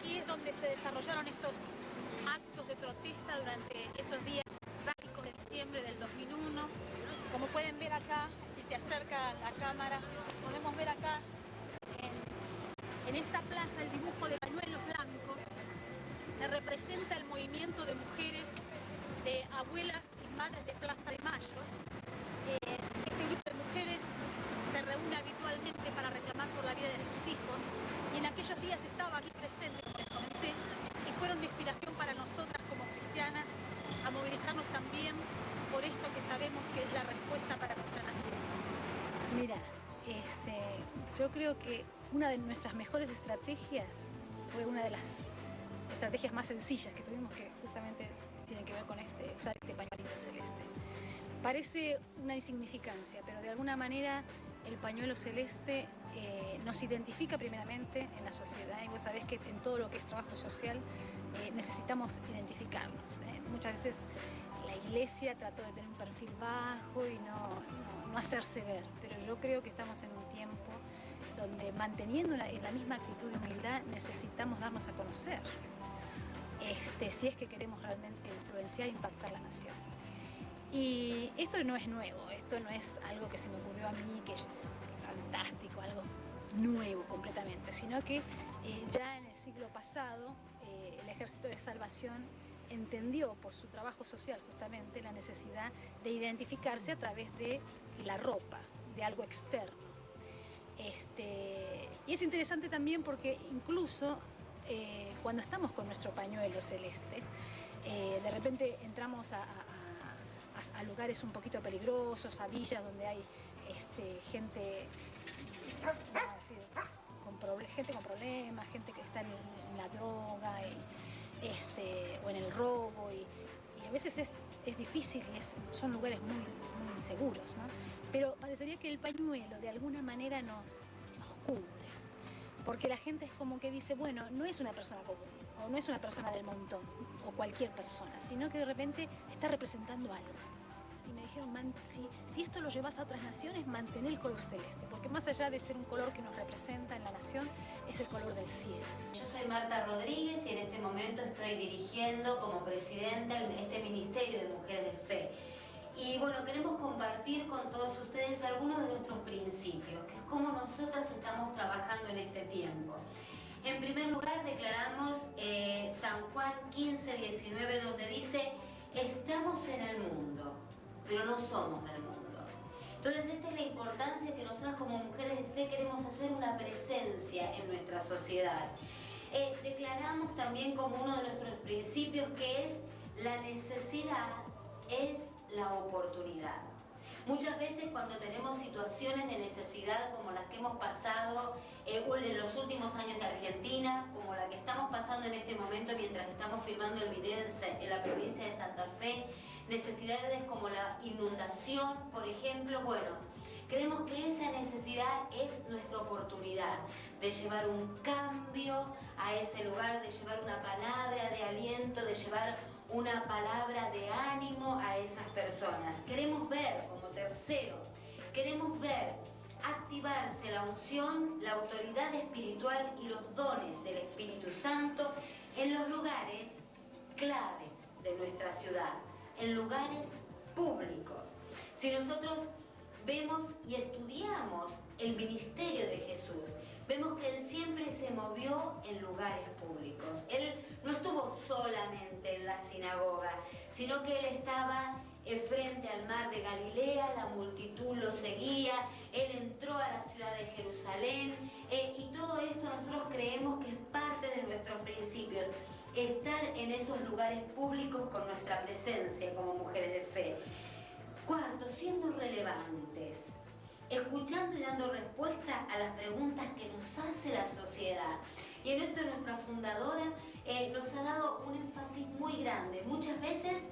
Aquí es donde se desarrollaron estos actos de protesta durante esos días trágicos de diciembre del 2001. Como pueden ver acá, si se acerca la cámara, podemos ver acá en esta plaza el dibujo de pañuelos blancos que representa el movimiento de mujeres, de abuelas y madres de Plaza de Mayo. Este grupo de mujeres se reúne habitualmente para reclamar por la vida de sus hijos, y en aquellos días estaba aquí presente, como les comenté, y fueron de inspiración para nosotras como cristianas a movilizarnos también por esto que sabemos que es la respuesta para nuestra nación. Mira, yo creo que una de nuestras mejores estrategias fue una de las estrategias más sencillas que tuvimos, que justamente tiene que ver con usar este pañuelito celeste. Parece una insignificancia, pero de alguna manera el pañuelo celeste nos identifica primeramente en la sociedad, y vos sabés que en todo lo que es trabajo social necesitamos identificarnos. Muchas veces la iglesia trató de tener un perfil bajo y no hacerse ver, pero yo creo que estamos en un tiempo donde, manteniendo en la misma actitud de humildad, necesitamos darnos a conocer, si es que queremos realmente influenciar e impactar la nación. Y esto no es nuevo, esto no es algo que se me ocurrió a mí, que es fantástico, algo nuevo completamente, sino que ya en el siglo pasado el Ejército de Salvación entendió por su trabajo social justamente la necesidad de identificarse a través de la ropa, de algo externo. Y es interesante también porque incluso cuando estamos con nuestro pañuelo celeste, de repente entramos a lugares un poquito peligrosos, a villas donde hay gente, vamos a decir, gente con problemas, gente que está en la droga o en el robo, y a veces es difícil, son lugares muy inseguros, ¿no? Pero parecería que el pañuelo de alguna manera nos cubre, porque la gente es como que dice, bueno, no es una persona común, o no es una persona del montón, o cualquier persona, sino que de repente está representando algo. Y me dijeron, si esto lo llevas a otras naciones, mantén el color celeste, porque más allá de ser un color que nos representa en la nación, es el color del cielo. Yo soy Marta Rodríguez y en este momento estoy dirigiendo como presidenta este Ministerio de Mujeres de Fe. Y bueno, queremos compartir con todos ustedes algunos de nuestros principios, que es cómo nosotras estamos trabajando en este tiempo. En primer lugar, declaramos San Juan 15:19, donde dice, estamos en el mundo, pero no somos del mundo. Entonces esta es la importancia que nosotras como mujeres de fe queremos hacer una presencia en nuestra sociedad. Declaramos también como uno de nuestros principios que es la necesidad es la oportunidad. Muchas veces cuando tenemos situaciones de necesidad como las que hemos pasado en los últimos años de Argentina, como la que estamos pasando en este momento mientras estamos filmando el video en la provincia de Santa Fe, necesidades como la inundación, por ejemplo, bueno, creemos que esa necesidad es nuestra oportunidad de llevar un cambio a ese lugar, de llevar una palabra de aliento, de llevar una palabra de ánimo a esas personas. Queremos ver, como tercero, queremos ver activarse la unción, la autoridad espiritual y los dones del Espíritu Santo en los lugares claves de nuestra ciudad, en lugares públicos. Si nosotros vemos y estudiamos el ministerio de Jesús, vemos que Él siempre se movió en lugares públicos. Él no estuvo solamente en la sinagoga, sino que Él estaba frente al mar de Galilea, la multitud lo seguía, Él entró a la ciudad de Jerusalén, y todo esto nosotros creemos que es parte de nuestros principios, estar en esos lugares públicos con nuestra presencia como mujeres de fe. Cuarto, siendo relevantes, escuchando y dando respuesta a las preguntas que nos hace la sociedad. Y en esto nuestra fundadora nos ha dado un énfasis muy grande. Muchas veces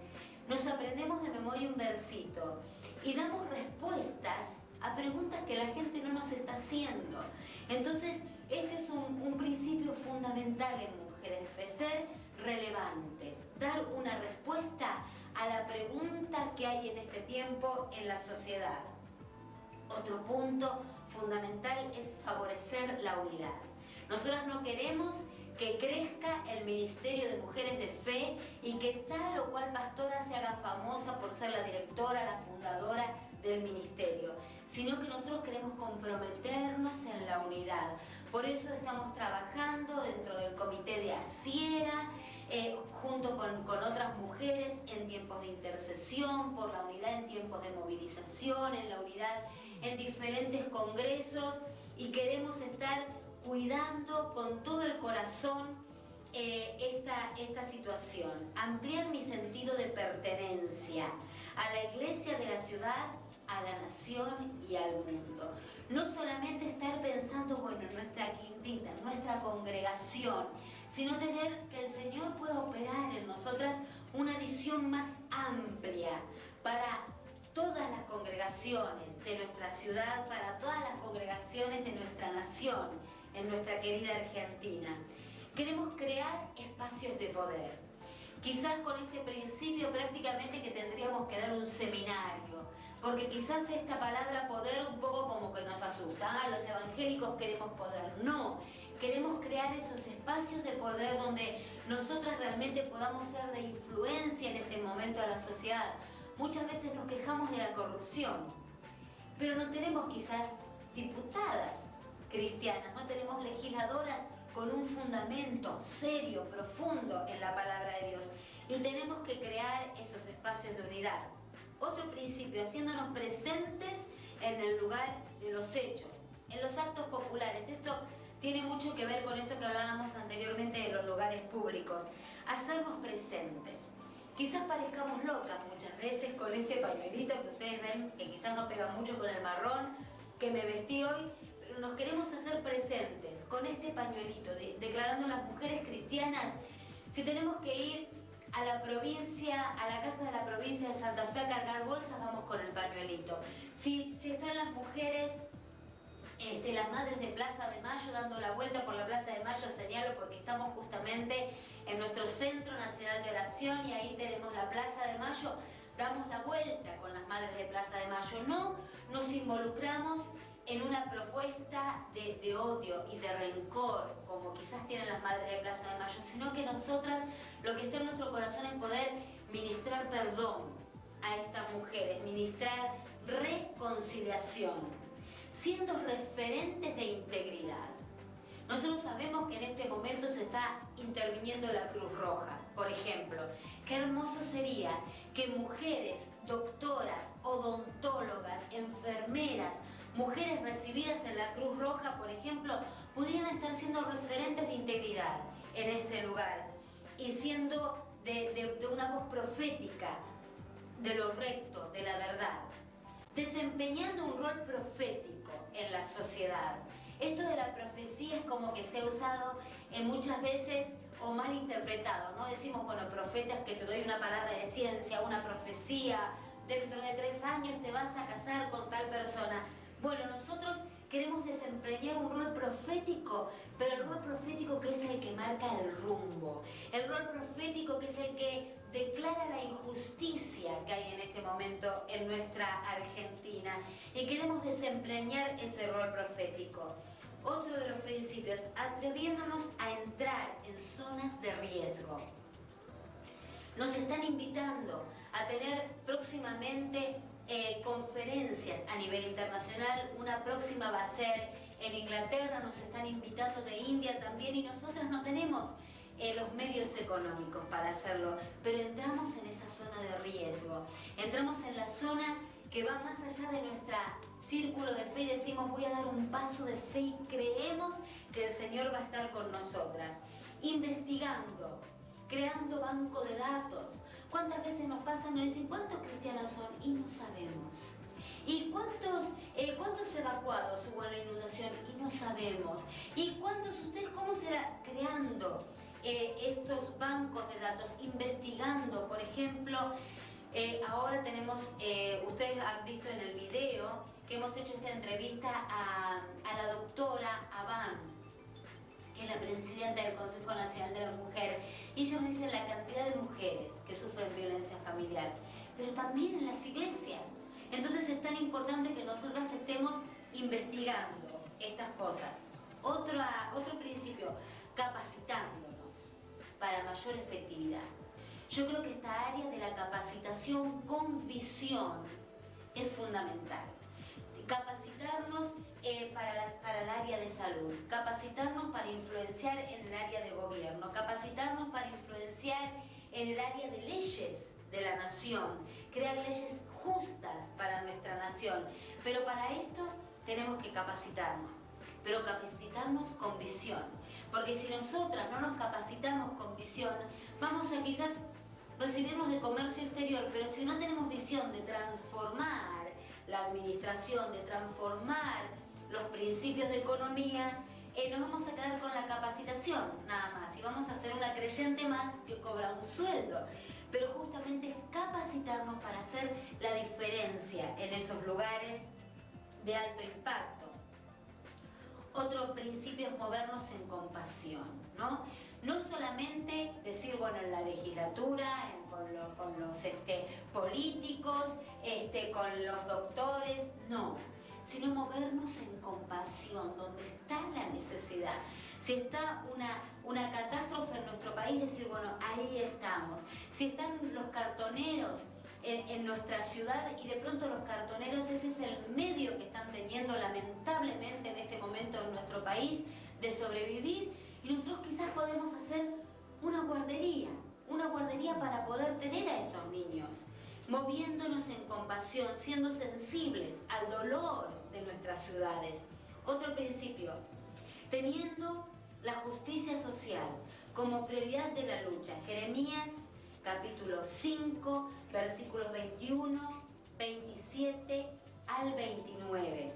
nos aprendemos de memoria un versito y damos respuestas a preguntas que la gente no nos está haciendo. Entonces, este es un principio fundamental en Mujeres de Fe, ser relevantes, dar una respuesta a la pregunta que hay en este tiempo en la sociedad. Otro punto fundamental es favorecer la unidad. Nosotros no queremos que crezca el Ministerio de Mujeres de Fe y que tal o cual pastora se haga famosa por ser la directora, la fundadora del ministerio, sino que nosotros queremos comprometernos en la unidad. Por eso estamos trabajando dentro del comité de Asiera, junto con otras mujeres en tiempos de intercesión, por la unidad en tiempos de movilización, en la unidad en diferentes congresos, y queremos estar cuidando con todo el corazón esta situación, ampliar mi sentido de pertenencia a la iglesia de la ciudad, a la nación y al mundo. No solamente estar pensando, bueno, en nuestra quintita, en nuestra congregación, sino tener que el Señor pueda operar en nosotras una visión más amplia para todas las congregaciones de nuestra ciudad, para todas las congregaciones de nuestra nación, en nuestra querida Argentina. Queremos crear espacios de poder. Quizás con este principio prácticamente que tendríamos que dar un seminario, porque quizás esta palabra poder un poco como que nos asusta. Los evangélicos queremos poder. No, queremos crear esos espacios de poder donde nosotras realmente podamos ser de influencia en este momento a la sociedad. Muchas veces nos quejamos de la corrupción, pero no tenemos quizás diputadas cristianas, no tenemos legisladoras con un fundamento serio, profundo en la palabra de Dios. Y tenemos que crear esos espacios de unidad. Otro principio, haciéndonos presentes en el lugar de los hechos, en los actos populares. Esto tiene mucho que ver con esto que hablábamos anteriormente de los lugares públicos. Hacernos presentes. Quizás parezcamos locas muchas veces con este pañuelito que ustedes ven, que quizás no pega mucho con el marrón que me vestí hoy, pero nos queremos hacer presentes con este pañuelito, declarando las mujeres cristianas. Si tenemos que ir a la provincia, a la casa de la provincia de Santa Fe a cargar bolsas, vamos con el pañuelito. Si están las mujeres, las madres de Plaza de Mayo dando la vuelta por la Plaza de Mayo, señalo porque estamos justamente en nuestro Centro Nacional de Oración y ahí tenemos la Plaza de Mayo, damos la vuelta con las madres de Plaza de Mayo. No nos involucramos en una propuesta de odio y de rencor, como quizás tienen las madres de Plaza de Mayo, sino que nosotras, lo que está en nuestro corazón es poder ministrar perdón a estas mujeres, ministrar reconciliación, siendo referentes de integridad. Nosotros sabemos que en este momento se está interviniendo la Cruz Roja, por ejemplo. Qué hermoso sería que mujeres, doctoras, odontólogas, enfermeras, mujeres recibidas en la Cruz Roja, por ejemplo, pudieran estar siendo referentes de integridad en ese lugar y siendo de una voz profética de lo recto, de la verdad, desempeñando un rol profético en la sociedad. Esto de la profecía es como que se ha usado muchas veces o mal interpretado, ¿no? Decimos, bueno, profetas, que te doy una palabra de ciencia, una profecía, dentro de 3 años te vas a casar con tal persona. Bueno, nosotros queremos desempeñar un rol profético, pero el rol profético que es el que marca el rumbo, el rol profético que es el que declara la injusticia que hay en este momento en nuestra Argentina, y queremos desempeñar ese rol profético. Otro de los principios, atreviéndonos a entrar en zonas de riesgo. Nos están invitando a tener próximamente conferencias a nivel internacional. Una próxima va a ser en Inglaterra, nos están invitando de India también, y nosotras no tenemos los medios económicos para hacerlo, pero entramos en esa zona de riesgo, entramos en la zona que va más allá de nuestro círculo de fe y decimos, voy a dar un paso de fe y creemos que el Señor va a estar con nosotras, investigando, creando banco de datos. ¿Cuántas veces nos pasan y nos dicen cuántos cristianos son? Y no sabemos. ¿Y cuántos evacuados hubo en la inundación? Y no sabemos. ¿Y cuántos ustedes, cómo será creando estos bancos de datos, investigando? Por ejemplo, ahora tenemos, ustedes han visto en el video que hemos hecho esta entrevista a la doctora Abán, que es la presidenta del Consejo Nacional de la Mujer, y ellos dicen la cantidad de mujeres que sufren violencia familiar, pero también en las iglesias. Entonces es tan importante que nosotras estemos investigando estas cosas. Otro principio, capacitándonos. mayor efectividad. Yo creo que esta área de la capacitación con visión es fundamental. Capacitarnos para el área de salud, capacitarnos para influenciar en el área de gobierno, capacitarnos para influenciar en el área de leyes de la nación, crear leyes justas para nuestra nación. Pero para esto tenemos que capacitarnos, pero capacitarnos con visión. Porque si nosotras no nos capacitamos con visión, vamos a quizás recibirnos de comercio exterior, pero si no tenemos visión de transformar la administración, de transformar los principios de economía, nos vamos a quedar con la capacitación nada más y vamos a ser una creyente más que cobra un sueldo. Pero justamente es capacitarnos para hacer la diferencia en esos lugares de alto impacto. Otro principio es movernos en compasión, ¿no? No solamente decir, bueno, en la legislatura, con los políticos, con los doctores, no, sino movernos en compasión, donde está la necesidad. Si está una catástrofe en nuestro país, decir, bueno, ahí estamos. Si están los cartoneros en nuestra ciudad y de pronto los cartoneros, ese es el medio que están teniendo lamentablemente en este momento en nuestro país de sobrevivir, y nosotros quizás podemos hacer una guardería para poder tener a esos niños, moviéndonos en compasión, siendo sensibles al dolor de nuestras ciudades. Otro principio, teniendo la justicia social como prioridad de la lucha. Jeremías capítulo 5, versículos 21, 27 al 29.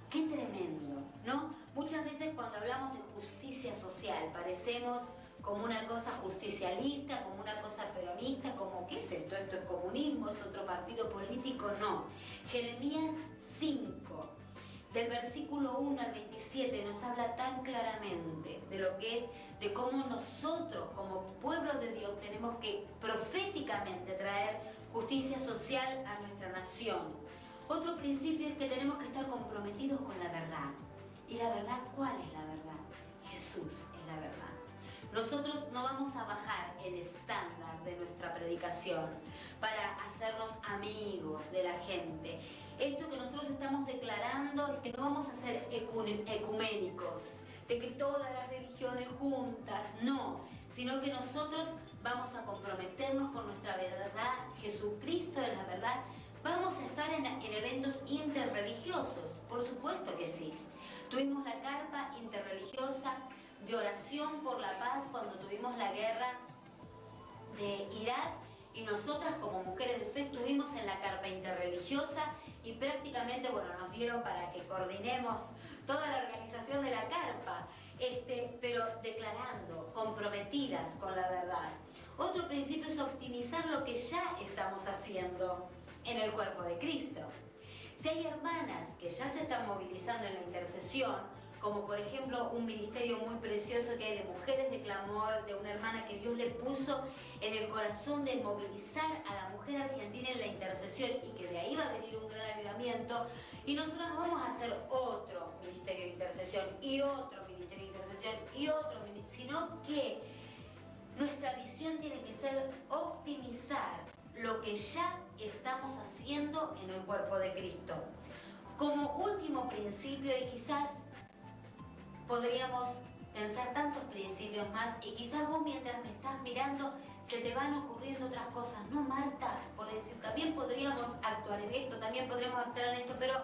¡Qué tremendo!, ¿no? Muchas veces cuando hablamos de justicia social parecemos como una cosa justicialista, como una cosa peronista, como ¿qué es esto? ¿Esto es comunismo? ¿Es otro partido político? No. Jeremías 5, del versículo 1 al 27 nos habla tan claramente de lo que es, de cómo nosotros como pueblo de Dios tenemos que proféticamente traer justicia social a nuestra nación. Otro principio es que tenemos que estar comprometidos con la verdad. ¿Y la verdad cuál es la verdad? Jesús es la verdad. Nosotros no vamos a bajar el estándar de nuestra predicación para hacernos amigos de la gente. Esto que nosotros estamos declarando es que no vamos a ser ecuménicos, de que todas las religiones juntas, no, sino que nosotros vamos a comprometernos con nuestra verdad. Jesucristo es la verdad. Vamos a estar en eventos interreligiosos, por supuesto que sí. Tuvimos la carpa interreligiosa de oración por la paz cuando tuvimos la guerra de Irak, y nosotras como mujeres de fe estuvimos en la carpa interreligiosa y prácticamente, bueno, nos dieron para que coordinemos toda la organización de la carpa, pero declarando, comprometidas con la verdad. Otro principio es optimizar lo que ya estamos haciendo en el cuerpo de Cristo. Si hay hermanas que ya se están movilizando en la intercesión, como por ejemplo un ministerio muy precioso que hay de mujeres de clamor, de una hermana que Dios le puso en el corazón de movilizar a la mujer argentina en la intercesión, y que de ahí va a venir un gran avivamiento, y nosotros no vamos a hacer otro ministerio de intercesión y otro ministerio de intercesión y otro, sino que nuestra visión tiene que ser optimizar lo que ya estamos haciendo en el cuerpo de Cristo. Como último principio, y quizás podríamos pensar tantos principios más, y quizás vos mientras me estás mirando se te van ocurriendo otras cosas. No, Marta, podés decir, también podríamos actuar en esto, también podríamos actuar en esto, pero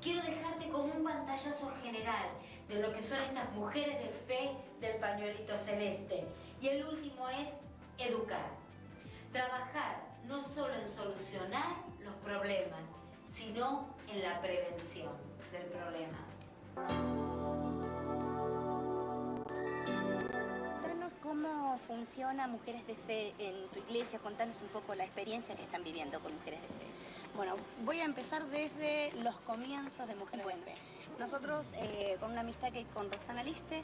quiero dejarte como un pantallazo general de lo que son estas mujeres de fe del pañuelito celeste. Y el último es educar. Trabajar no solo en solucionar los problemas, sino en la prevención del problema. Cuéntanos cómo funciona Mujeres de Fe en tu iglesia. Contanos un poco la experiencia que están viviendo con Mujeres de Fe. Bueno, voy a empezar desde los comienzos de Mujeres de Fe. Nosotros, con una amistad que con Roxana Liste,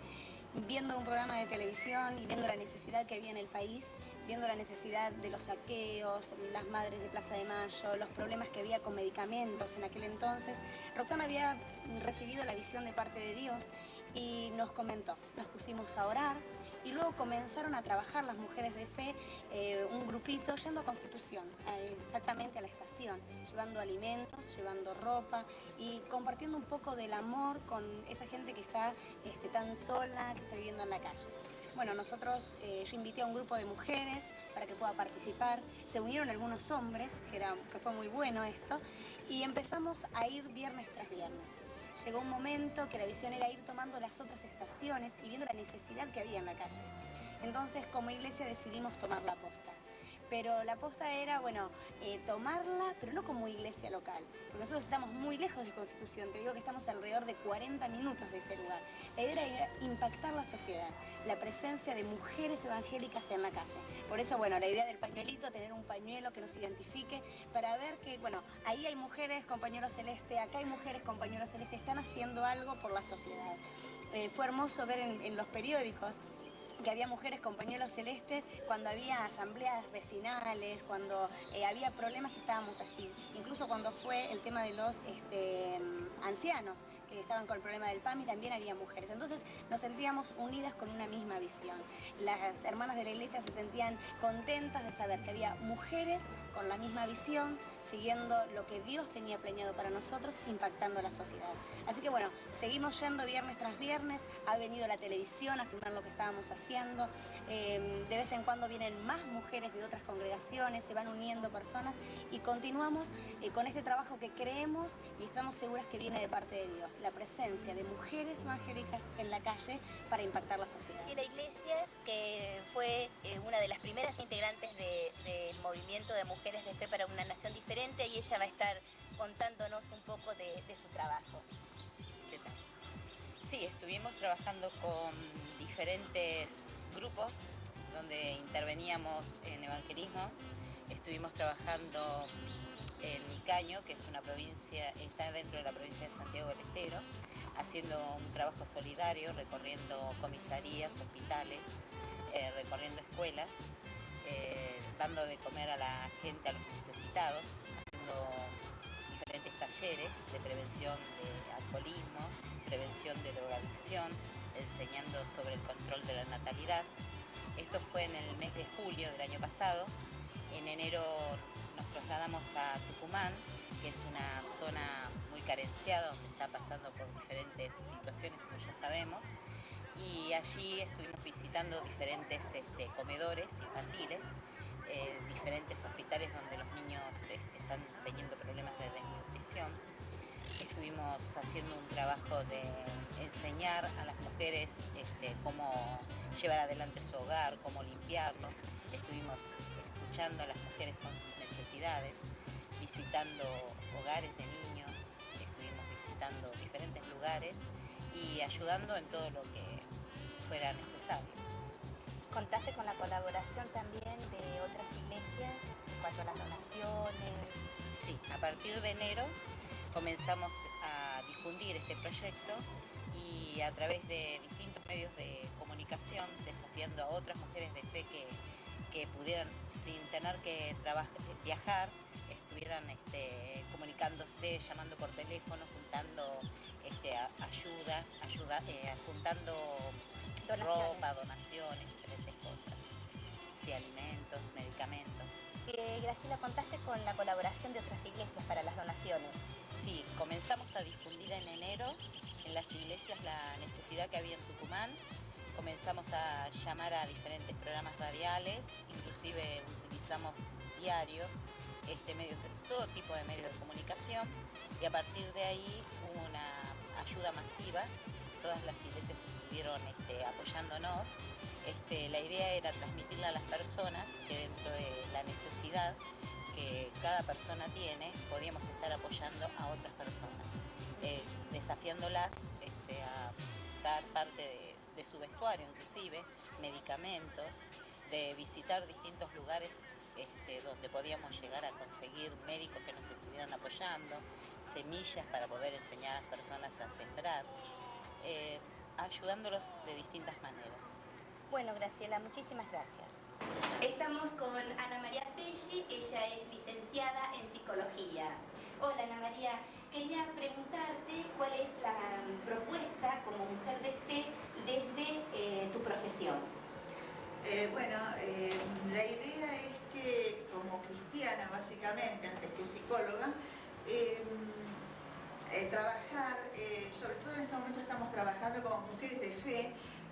viendo un programa de televisión y viendo la necesidad que había en el país, viendo la necesidad de los saqueos, las madres de Plaza de Mayo, los problemas que había con medicamentos en aquel entonces, Roxana había recibido la visión de parte de Dios y nos comentó. Nos pusimos a orar y luego comenzaron a trabajar las mujeres de fe, un grupito yendo a Constitución, exactamente a la estación, llevando alimentos, llevando ropa y compartiendo un poco del amor con esa gente que está tan sola, que está viviendo en la calle. Bueno, yo invité a un grupo de mujeres para que pueda participar, se unieron algunos hombres, que fue muy bueno esto, y empezamos a ir viernes tras viernes. Llegó un momento que la visión era ir tomando las otras estaciones y viendo la necesidad que había en la calle. Entonces, como iglesia decidimos tomar la posta. Pero la posta era, bueno, tomarla, pero no como iglesia local. Porque nosotros estamos muy lejos de Constitución, te digo que estamos alrededor de 40 minutos de ese lugar. La idea era impactar la sociedad, la presencia de mujeres evangélicas en la calle. Por eso, bueno, la idea del pañuelito, tener un pañuelo que nos identifique, para ver que, bueno, ahí hay mujeres con pañuelo celeste, acá hay mujeres con pañuelo celeste, están haciendo algo por la sociedad. Fue hermoso ver en los periódicos que había mujeres con pañuelos celestes cuando había asambleas vecinales, cuando había problemas estábamos allí. Incluso cuando fue el tema de los ancianos que estaban con el problema del PAMI también había mujeres. Entonces nos sentíamos unidas con una misma visión. Las hermanas de la iglesia se sentían contentas de saber que había mujeres con la misma visión, siguiendo lo que Dios tenía planeado para nosotros, impactando a la sociedad. Así que bueno, seguimos yendo viernes tras viernes, ha venido la televisión a filmar lo que estábamos haciendo, de vez en cuando vienen más mujeres de otras congregaciones, se van uniendo personas y continuamos con este trabajo que creemos y estamos seguras que viene de parte de Dios, la presencia de mujeres evangélicas en la calle para impactar la sociedad. Y la iglesia, que fue una de las primeras integrantes del movimiento de Mujeres de Fe para una Nación Diferente, y ella va a estar contándonos un poco de su trabajo. ¿Qué tal? Sí, estuvimos trabajando con diferentes grupos donde interveníamos en evangelismo. Estuvimos trabajando en Micaño, que es una provincia, está dentro de la provincia de Santiago del Estero, haciendo un trabajo solidario, recorriendo comisarías, hospitales, recorriendo escuelas, dando de comer a la gente, a los necesitados, haciendo diferentes talleres de prevención de alcoholismo, prevención de drogadicción, enseñando sobre el control de la natalidad. Esto fue en el mes de julio del año pasado. En enero nos trasladamos a Tucumán, que es una zona muy carenciada, donde está pasando por diferentes situaciones, como ya sabemos, y allí estuvimos visitando diferentes comedores infantiles, diferentes hospitales donde los niños están teniendo problemas de desnutrición. Estuvimos haciendo un trabajo de enseñar a las mujeres cómo llevar adelante su hogar, cómo limpiarlo. Estuvimos escuchando a las mujeres con sus necesidades, visitando hogares de niños, estuvimos visitando diferentes lugares y ayudando en todo lo que fuera necesario. ¿Contaste con la colaboración también de otras iglesias en cuanto a las donaciones? Sí, a partir de enero comenzamos a difundir este proyecto y a través de distintos medios de comunicación, desafiando a otras mujeres de fe que pudieran, sin tener que viajar, estuvieran comunicándose, llamando por teléfono, juntando ayuda, juntando ropa, donaciones, diferentes cosas, sí, alimentos, medicamentos. Graciela, ¿contaste con la colaboración de otras iglesias para las donaciones? Sí, comenzamos a difundir en enero en las iglesias la necesidad que había en Tucumán. Comenzamos a llamar a diferentes programas radiales, inclusive utilizamos diarios, todo tipo de medios de comunicación, y a partir de ahí hubo una ayuda masiva. Todas las iglesias estuvieron apoyándonos. La idea era transmitirle a las personas que dentro de la necesidad que cada persona tiene, podíamos estar apoyando a otras personas, desafiándolas a dar parte de su vestuario, inclusive medicamentos, de visitar distintos lugares donde podíamos llegar a conseguir médicos que nos estuvieran apoyando, semillas para poder enseñar a las personas a sembrar, ayudándolos de distintas maneras. Bueno, Graciela, muchísimas gracias. Estamos con Ana María Pelli, ella es licenciada en psicología. Hola Ana María, quería preguntarte cuál es la propuesta como mujer de fe desde tu profesión. La idea es que como cristiana básicamente, antes que psicóloga, trabajar, sobre todo en este momento estamos trabajando como mujeres de fe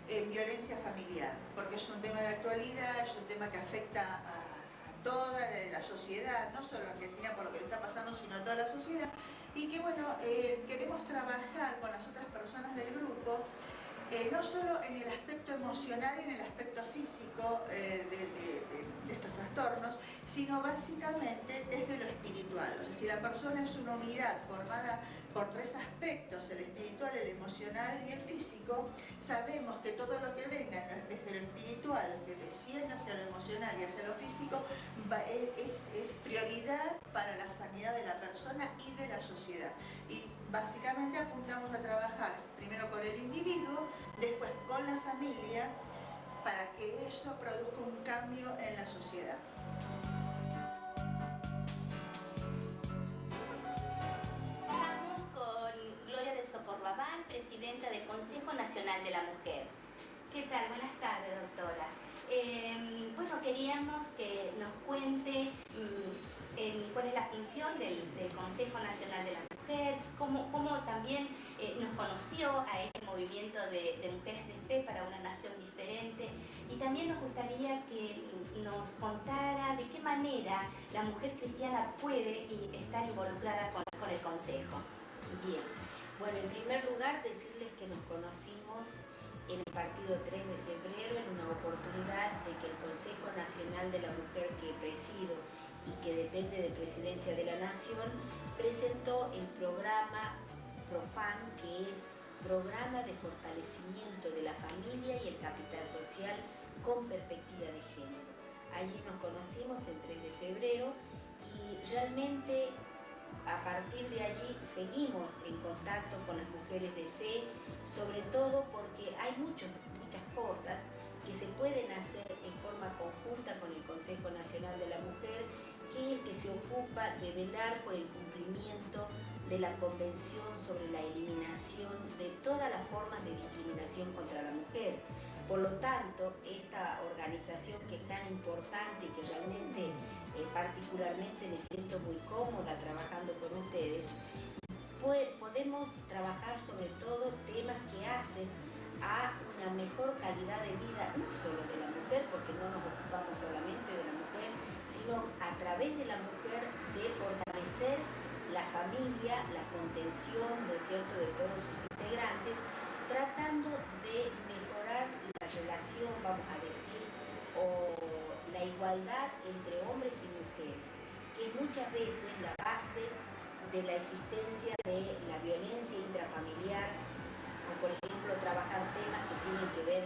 en violencia familiar, porque es un tema de actualidad, es un tema que afecta a toda la sociedad, no solo a Argentina por lo que le está pasando, sino a toda la sociedad, y que queremos trabajar con las otras personas del grupo, no solo en el aspecto emocional y en el aspecto físico de estos trastornos, sino básicamente desde lo espiritual. O sea, si la persona es una unidad formada por tres aspectos, el espiritual, el emocional y el físico, sabemos que todo lo que venga desde lo espiritual, que descienda hacia lo emocional y hacia lo físico, es prioridad para la sanidad de la persona y de la sociedad. Y básicamente apuntamos a trabajar primero con el individuo, después con la familia, para que eso produzca un cambio en la sociedad. Estamos con Gloria del Socorro Abal, presidenta del Consejo Nacional de la Mujer. ¿Qué tal? Buenas tardes, doctora. Queríamos que nos cuente cuál es la función del Consejo Nacional de la Mujer, cómo también nos conoció a este movimiento de mujeres de fe para una nación diferente, y también nos gustaría que nos contara de qué manera la mujer cristiana puede estar involucrada con el Consejo. Bien, bueno, en primer lugar decirles que nos conocimos en el partido 3 de febrero en una oportunidad de que el Consejo Nacional de la Mujer que presido y que depende de Presidencia de la Nación presentó el programa PROFAN, que es Programa de Fortalecimiento de la Familia y el Capital Social con Perspectiva de Género. Allí nos conocimos el 3 de febrero y realmente a partir de allí seguimos en contacto con las mujeres de fe, sobre todo porque hay muchas cosas que se pueden hacer en forma conjunta con el Consejo Nacional de la Mujer, que es el que se ocupa de velar por el cumplimiento de la Convención sobre la eliminación de todas las formas de discriminación contra la mujer. Por lo tanto, esta organización que es tan importante y que realmente particularmente me siento muy cómoda trabajando con ustedes, podemos trabajar sobre todo temas que hacen a una mejor calidad de vida, no solo de la mujer, porque no nos ocupamos solamente de la mujer, sino a través de la mujer de fortalecer la familia, la contención, ¿no es cierto?, de todos sus integrantes, tratando de mejorar la relación, vamos a decir, o la igualdad entre hombres y mujeres, que es muchas veces la base de la existencia de la violencia intrafamiliar, o por ejemplo trabajar temas que tienen que ver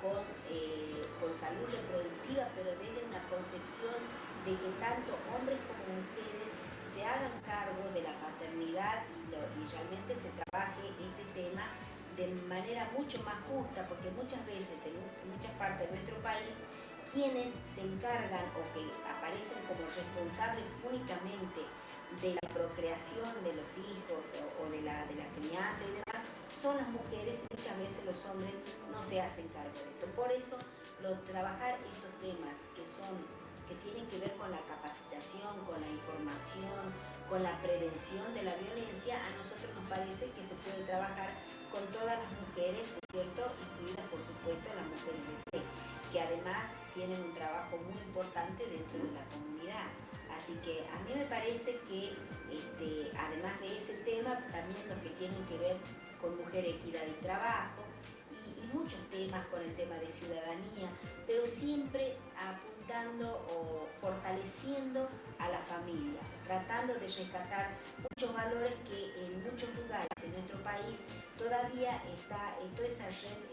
con salud reproductiva, pero desde una concepción de que tanto hombres como mujeres se hagan cargo de la paternidad y realmente se trabaje este tema de manera mucho más justa, porque muchas veces en muchas partes de nuestro país quienes se encargan o que aparecen como responsables únicamente de la procreación de los hijos o de la crianza y demás son las mujeres, y muchas veces los hombres no se hacen cargo de esto. Por eso trabajar estos temas que tienen que ver con la capacitación, con la información, con la prevención de la violencia, a nosotros nos parece que se puede trabajar con todas las mujeres, ¿no es cierto?, incluidas por supuesto las mujeres de fe, que además tienen un trabajo muy importante dentro de la comunidad. Así que a mí me parece que además de ese tema, también los que tienen que ver con mujer, equidad y trabajo, y muchos temas con el tema de ciudadanía, pero siempre apuntando o fortaleciendo a la familia, tratando de rescatar muchos valores que en muchos lugares en nuestro país todavía toda esa red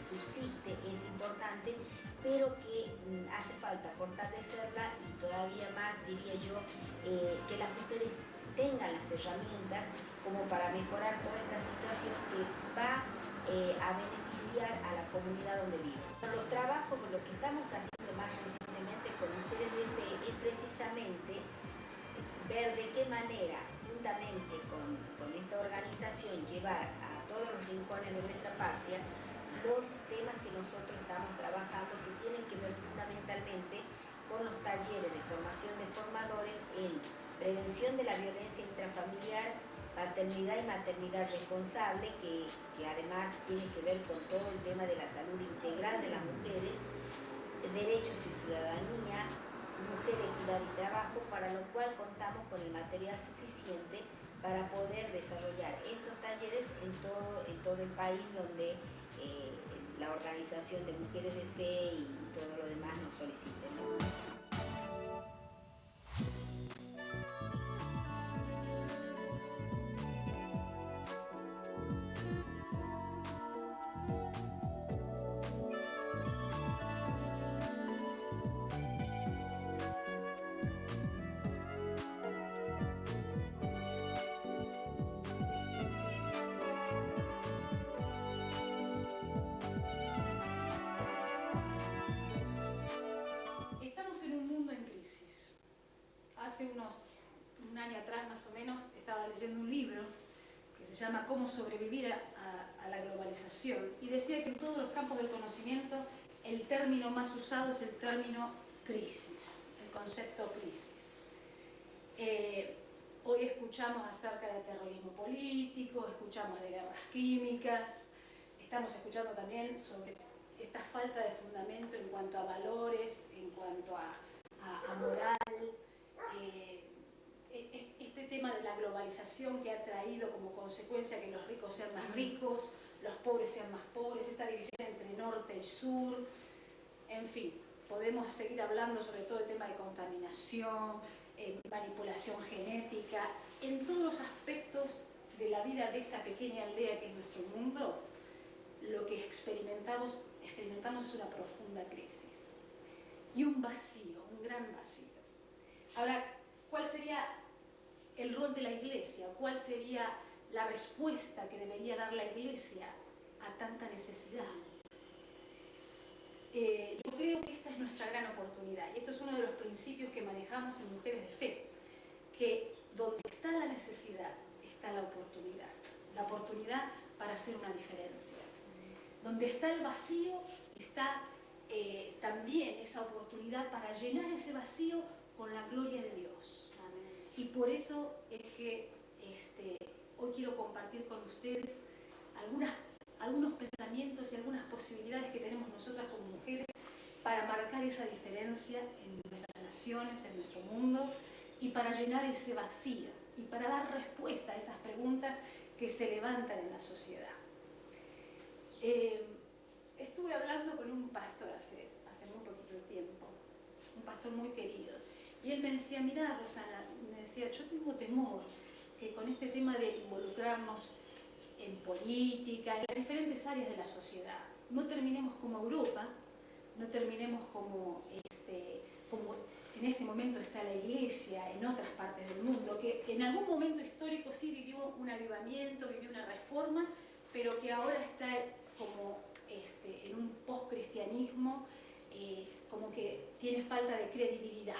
subsiste, es importante, pero que hace falta fortalecerla y todavía más, diría yo, que las mujeres tengan las herramientas como para mejorar toda esta situación que va a beneficiar a la comunidad donde viven. Los trabajos, lo que estamos haciendo más recientemente con mujeres de fe es precisamente ver de qué manera, juntamente con esta organización, llevar a todos los rincones de nuestra patria dos temas que nosotros estamos trabajando que tienen que ver fundamentalmente con los talleres de formación de formadores en prevención de la violencia intrafamiliar, paternidad y maternidad responsable, que además tiene que ver con todo el tema de la salud integral de las mujeres, derechos y ciudadanía, mujer, equidad y trabajo, para lo cual contamos con el material suficiente para poder desarrollar estos talleres en todo el país, donde la Organización de Mujeres de Fe y todo lo demás nos soliciten, ¿no? Hace un año atrás más o menos estaba leyendo un libro que se llama Cómo sobrevivir a la globalización, y decía que en todos los campos del conocimiento el término más usado es el término crisis, el concepto crisis. Hoy escuchamos acerca de terrorismo político, escuchamos de guerras químicas, estamos escuchando también sobre esta falta de fundamento en cuanto a valores, en cuanto a moral. Este tema de la globalización que ha traído como consecuencia que los ricos sean más ricos, los pobres sean más pobres, esta división entre norte y sur, en fin, podemos seguir hablando sobre todo el tema de contaminación, manipulación genética, en todos los aspectos de la vida de esta pequeña aldea que es nuestro mundo. Lo que experimentamos es una profunda crisis y un vacío, un gran vacío. Ahora, ¿cuál sería el rol de la Iglesia? ¿Cuál sería la respuesta que debería dar la Iglesia a tanta necesidad? Yo creo que esta es nuestra gran oportunidad, y esto es uno de los principios que manejamos en Mujeres de Fe, que donde está la necesidad está la oportunidad para hacer una diferencia. Donde está el vacío está también esa oportunidad para llenar ese vacío con la gloria de Dios. Y por eso es que hoy quiero compartir con ustedes algunos pensamientos y algunas posibilidades que tenemos nosotras como mujeres para marcar esa diferencia en nuestras naciones, en nuestro mundo, y para llenar ese vacío y para dar respuesta a esas preguntas que se levantan en la sociedad. Estuve hablando con un pastor hace muy poquito tiempo, un pastor muy querido, y él me decía: mirá, Rosana, me decía, yo tengo temor que con este tema de involucrarnos en política, en las diferentes áreas de la sociedad, no terminemos como Europa, no terminemos como en este momento está la Iglesia en otras partes del mundo, que en algún momento histórico sí vivió un avivamiento, vivió una reforma, pero que ahora está como en un post-cristianismo, como que tiene falta de credibilidad.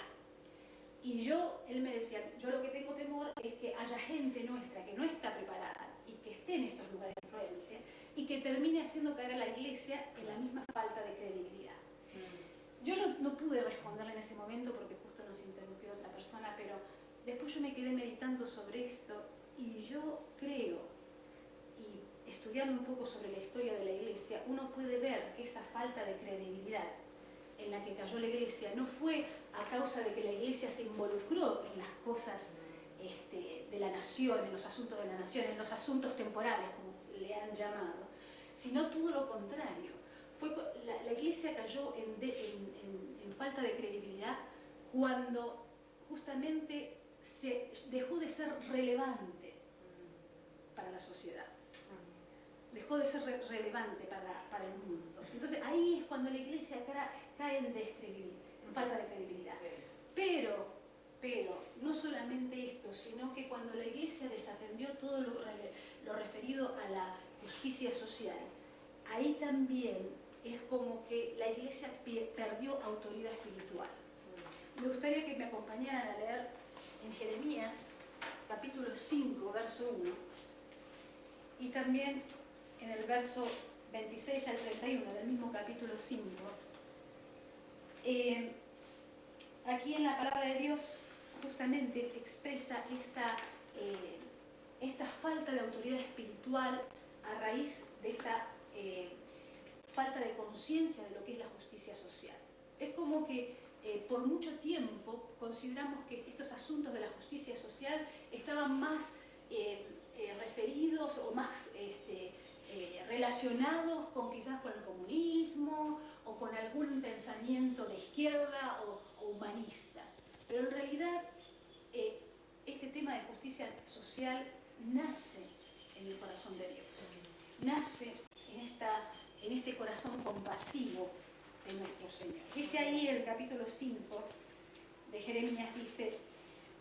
Y él me decía, yo lo que tengo temor es que haya gente nuestra que no está preparada y que esté en estos lugares de influencia y que termine haciendo caer a la Iglesia en la misma falta de credibilidad. Yo no pude responderle en ese momento porque justo nos interrumpió otra persona, pero después yo me quedé meditando sobre esto y yo creo, y estudiando un poco sobre la historia de la Iglesia, uno puede ver que esa falta de credibilidad en la que cayó la Iglesia no fue a causa de que la Iglesia se involucró en las cosas de la nación, en los asuntos de la nación, en los asuntos temporales, como le han llamado, sino todo lo contrario. La Iglesia cayó en falta de credibilidad cuando justamente se dejó de ser relevante para la sociedad. Dejó de ser relevante para el mundo. Entonces ahí es cuando la Iglesia cae en falta de credibilidad. Pero no solamente esto, sino que cuando la Iglesia desatendió todo lo referido a la justicia social, ahí también es como que la Iglesia perdió autoridad espiritual. Me gustaría que me acompañaran a leer en Jeremías, capítulo 5, verso 1, y también en el verso 26 al 31 del mismo capítulo 5, aquí en la palabra de Dios justamente expresa esta falta de autoridad espiritual a raíz de esta falta de conciencia de lo que es la justicia social. Es como que por mucho tiempo consideramos que estos asuntos de la justicia social estaban más referidos o más relacionados con quizás con el comunismo o con algún pensamiento de izquierda o humanista. Pero en realidad este tema de justicia social nace en el corazón de Dios, nace en este corazón compasivo de nuestro Señor. Dice ahí el capítulo 5 de Jeremías, dice: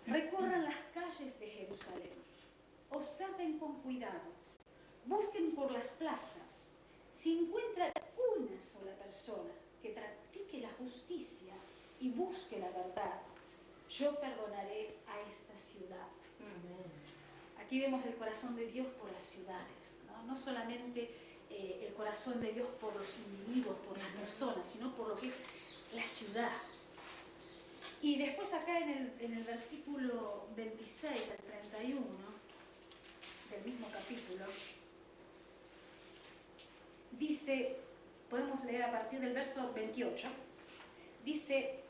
recorran las calles de Jerusalén, observen con cuidado, busquen por las plazas, si encuentran una sola persona que practique la justicia y busque la verdad, yo perdonaré a esta ciudad. Aquí vemos el corazón de Dios por las ciudades, no solamente el corazón de Dios por los individuos, por las personas, sino por lo que es la ciudad. Y después acá en el versículo 26 al 31 del mismo capítulo, dice, podemos leer a partir del verso 28, dice,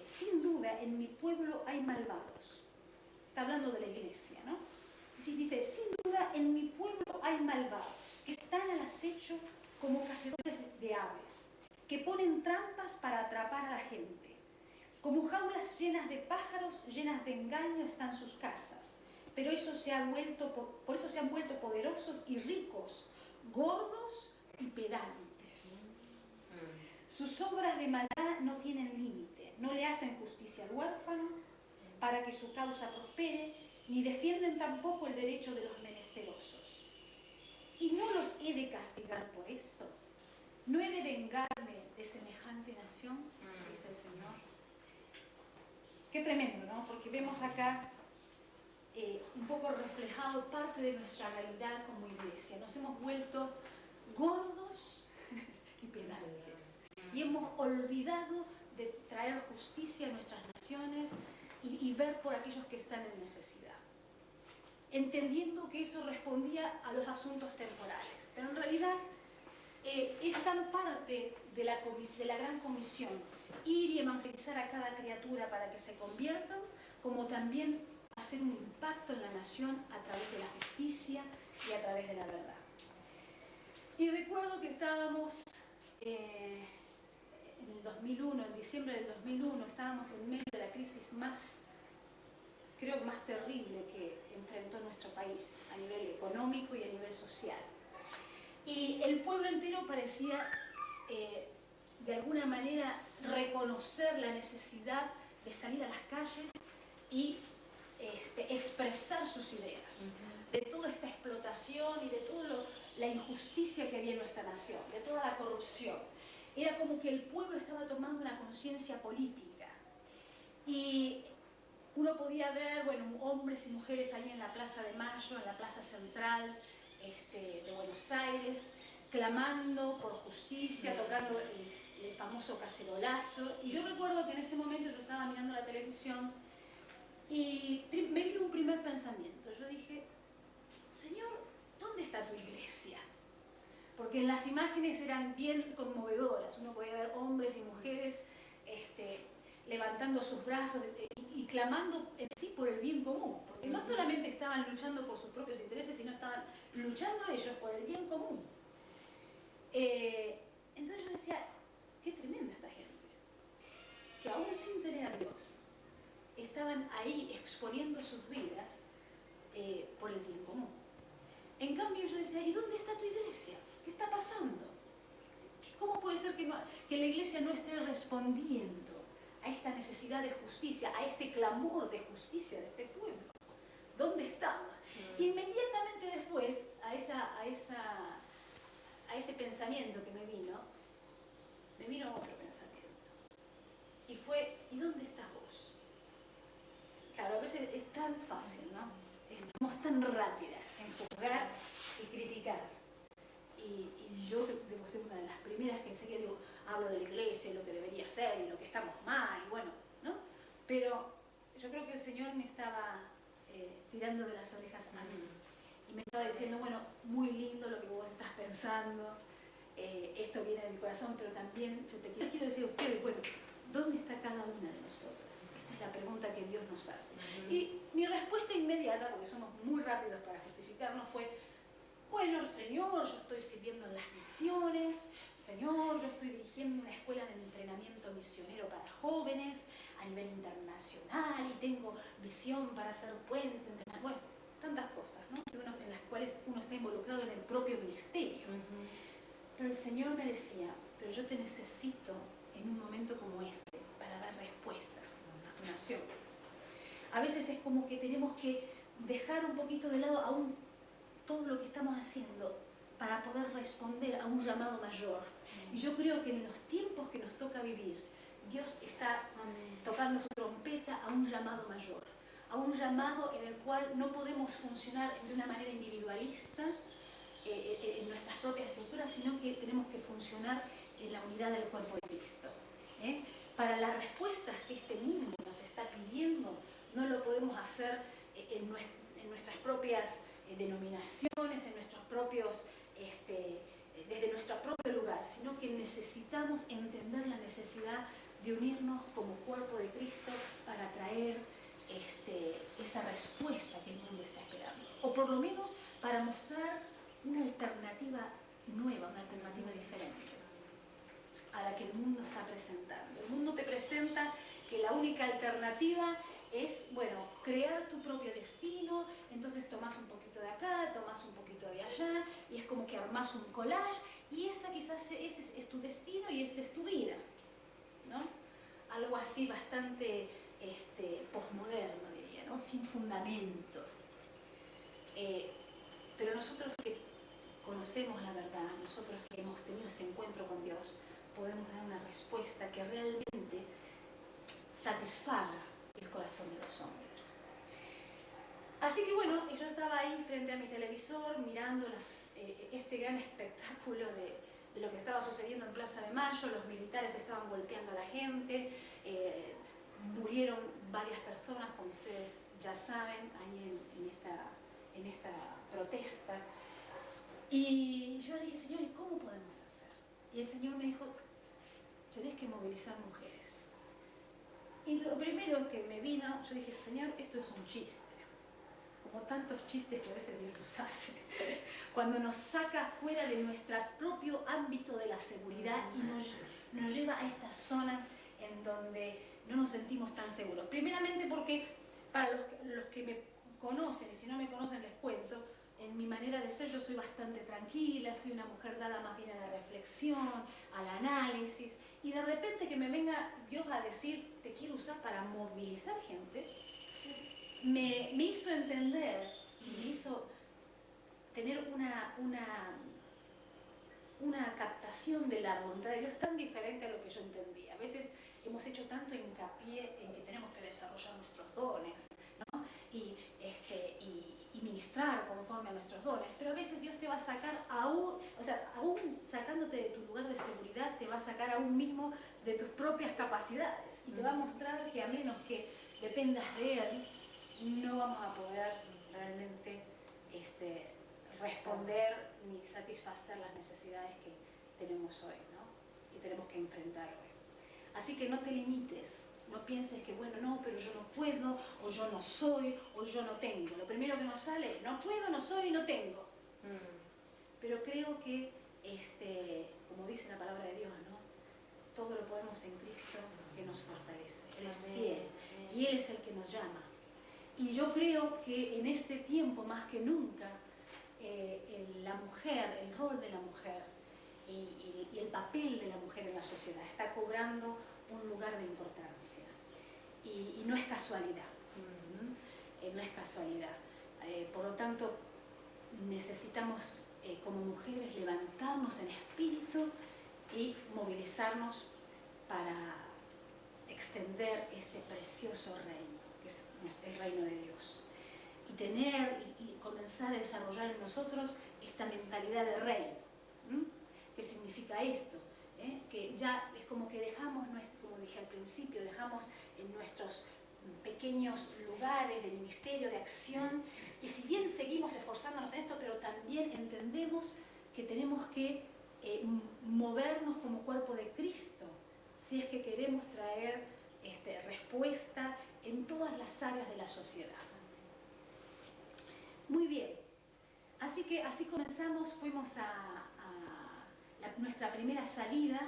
sin duda en mi pueblo hay malvados. Está hablando de la iglesia, ¿no? Dice, sin duda en mi pueblo hay malvados, que están al acecho como cazadores de aves, que ponen trampas para atrapar a la gente. Como jaulas llenas de pájaros, llenas de engaño están sus casas, pero por eso se han vuelto poderosos y ricos, gordos y pedantes. Sus obras de maldad no tienen límite, no le hacen justicia al huérfano para que su causa prospere, ni defienden tampoco el derecho de los menesterosos. Y no los he de castigar por esto, no he de vengarme de semejante nación, dice el Señor. Qué tremendo, ¿no? Porque vemos acá un poco reflejado parte de nuestra realidad como iglesia. Nos hemos vuelto gordos y pedantes. Y hemos olvidado de traer justicia a nuestras naciones y ver por aquellos que están en necesidad, entendiendo que eso respondía a los asuntos temporales. Pero en realidad es tan parte de la gran comisión ir y evangelizar a cada criatura para que se conviertan, como también hacer un impacto en la nación a través de la justicia y a través de la verdad. Y recuerdo que estábamos en el 2001, en diciembre del 2001, estábamos en medio de la crisis más terrible que enfrentó nuestro país a nivel económico y a nivel social. Y el pueblo entero parecía, de alguna manera, reconocer la necesidad de salir a las calles y expresar sus ideas, de toda esta explotación y de toda la injusticia que había en nuestra nación, de toda la corrupción. Era como que el pueblo estaba tomando una conciencia política. Y uno podía ver, hombres y mujeres ahí en la Plaza de Mayo, en la Plaza Central de Buenos Aires, clamando por justicia, tocando el famoso cacerolazo. Y yo recuerdo que en ese momento yo estaba mirando la televisión y me vino un primer pensamiento. Yo dije, Señor, ¿dónde está tu iglesia? Porque las imágenes eran bien conmovedoras. Uno podía ver hombres y mujeres levantando sus brazos y clamando en sí por el bien común. Porque no solamente estaban luchando por sus propios intereses, sino estaban luchando ellos por el bien común. Entonces yo decía, qué tremenda esta gente, que aún sin tener a Dios, estaban ahí exponiendo sus vidas por el bien común. En cambio yo decía, ¿y dónde está tu iglesia? ¿Qué está pasando? ¿Cómo puede ser que la iglesia no esté respondiendo a esta necesidad de justicia, a este clamor de justicia de este pueblo? ¿Dónde estamos? Inmediatamente después, a ese pensamiento que me vino otro pensamiento. Y fue, ¿y dónde estás vos? Claro, a veces es tan fácil, ¿no? Somos tan rápidas en juzgar y criticar. hablo de la iglesia y lo que debería ser y lo que estamos mal, y bueno, ¿no? Pero yo creo que el Señor me estaba tirando de las orejas a mí y me estaba diciendo, bueno, muy lindo lo que vos estás pensando, esto viene de mi corazón, pero también yo te quiero decir a ustedes, bueno, ¿dónde está cada una de nosotras? Esta es la pregunta que Dios nos hace. Y mi respuesta inmediata, porque somos muy rápidos para justificarnos, fue, bueno, Señor, yo estoy sirviendo en las misiones, Señor, yo estoy dirigiendo una escuela de entrenamiento misionero para jóvenes a nivel internacional y tengo visión para hacer puente, bueno, tantas cosas, ¿no? En las cuales uno está involucrado en el propio ministerio. Pero el Señor me decía, pero yo te necesito en un momento como este para dar respuesta a tu nación. A veces es como que tenemos que dejar un poquito de lado aún todo lo que estamos haciendo para poder responder a un llamado mayor. Y yo creo que en los tiempos que nos toca vivir, Dios está tocando su trompeta a un llamado mayor, a un llamado en el cual no podemos funcionar de una manera individualista en nuestras propias estructuras, sino que tenemos que funcionar en la unidad del cuerpo de Cristo. Para las respuestas que este mundo nos está pidiendo, no lo podemos hacer en nuestras propias denominaciones, en nuestros propios, desde nuestro propio lugar, sino que necesitamos entender la necesidad de unirnos como cuerpo de Cristo para traer esa respuesta que el mundo está esperando. O por lo menos para mostrar una alternativa nueva, una alternativa diferente a la que el mundo está presentando. El mundo te presenta que la única alternativa es, bueno, crear tu propio destino, entonces tomás un poquito de acá, tomás un poquito de allá, y es como que armás un collage, y esa quizás ese es tu destino y esa es tu vida, ¿no? Algo así bastante posmoderno, diría, ¿no? Sin fundamento. Pero nosotros que conocemos la verdad, nosotros que hemos tenido este encuentro con Dios, podemos dar una respuesta que realmente satisfaga el corazón de los hombres. Así que bueno, yo estaba ahí frente a mi televisor mirando este gran espectáculo de lo que estaba sucediendo en Plaza de Mayo. Los militares estaban golpeando a la gente, murieron varias personas, como ustedes ya saben, ahí en esta protesta. Y yo dije, Señor, ¿y cómo podemos hacer? Y el Señor me dijo, tenés que movilizar mujeres. Y lo primero que me vino, yo dije, Señor, esto es un chiste. Como tantos chistes que a veces Dios nos hace. Cuando nos saca fuera de nuestro propio ámbito de la seguridad y nos lleva a estas zonas en donde no nos sentimos tan seguros. Primeramente porque, para los que me conocen, y si no me conocen les cuento, en mi manera de ser yo soy bastante tranquila, soy una mujer dada más bien a la reflexión, al análisis, y de repente que me venga Dios a decir, te quiero usar para movilizar gente, me hizo entender y me hizo tener una captación de la voluntad de Dios tan diferente a lo que yo entendía. A veces hemos hecho tanto hincapié en que tenemos que desarrollar nuestros dones, ¿no? y ministrar conforme a nuestros dones, pero a veces Dios te va a sacar aún sacándote de tu lugar de seguridad, te va a sacar aún mismo de tus propias capacidades y te va a mostrar que a menos que dependas de Él, no vamos a poder realmente responder ni satisfacer las necesidades que tenemos hoy, ¿no? Que tenemos que enfrentar hoy. Así que no te limites. No pienses que, bueno, no, pero yo no puedo, o yo no soy, o yo no tengo. Lo primero que nos sale, no puedo, no soy, no tengo. Pero creo que, como dice la palabra de Dios, ¿no? Todo lo podemos en Cristo que nos fortalece. Él es fiel y Él es el que nos llama. Y yo creo que en este tiempo, más que nunca, la mujer, el rol de la mujer y el papel de la mujer en la sociedad está cobrando un lugar de importancia. Y no es casualidad. No es casualidad. Por lo tanto, necesitamos como mujeres levantarnos en espíritu y movilizarnos para extender este precioso reino, que es el reino de Dios. Y tener y comenzar a desarrollar en nosotros esta mentalidad de reino. ¿Qué significa esto? que ya es como que dejamos, como dije al principio, dejamos en nuestros pequeños lugares de ministerio, de acción, y si bien seguimos esforzándonos en esto, pero también entendemos que tenemos que movernos como cuerpo de Cristo, si es que queremos traer respuesta en todas las áreas de la sociedad. Muy bien, así que así comenzamos, fuimos nuestra primera salida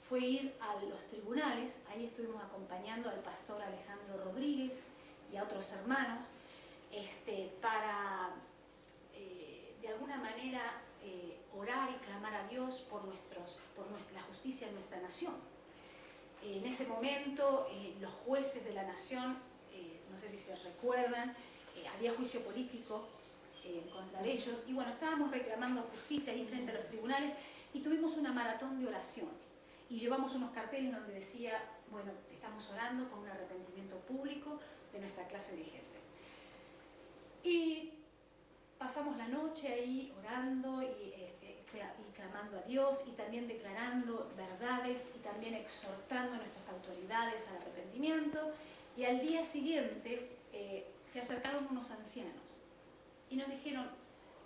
fue ir a los tribunales. Ahí estuvimos acompañando al pastor Alejandro Rodríguez y a otros hermanos para de alguna manera orar y clamar a Dios por la justicia en nuestra nación. En ese momento los jueces de la nación, no sé si se recuerdan, había juicio político contra ellos, y bueno, estábamos reclamando justicia ahí frente a los tribunales y tuvimos una maratón de oración y llevamos unos carteles donde decía, bueno, estamos orando por un arrepentimiento público de nuestra clase dirigente. Y pasamos la noche ahí orando y clamando a Dios y también declarando verdades y también exhortando a nuestras autoridades al arrepentimiento, y al día siguiente se acercaron unos ancianos y nos dijeron,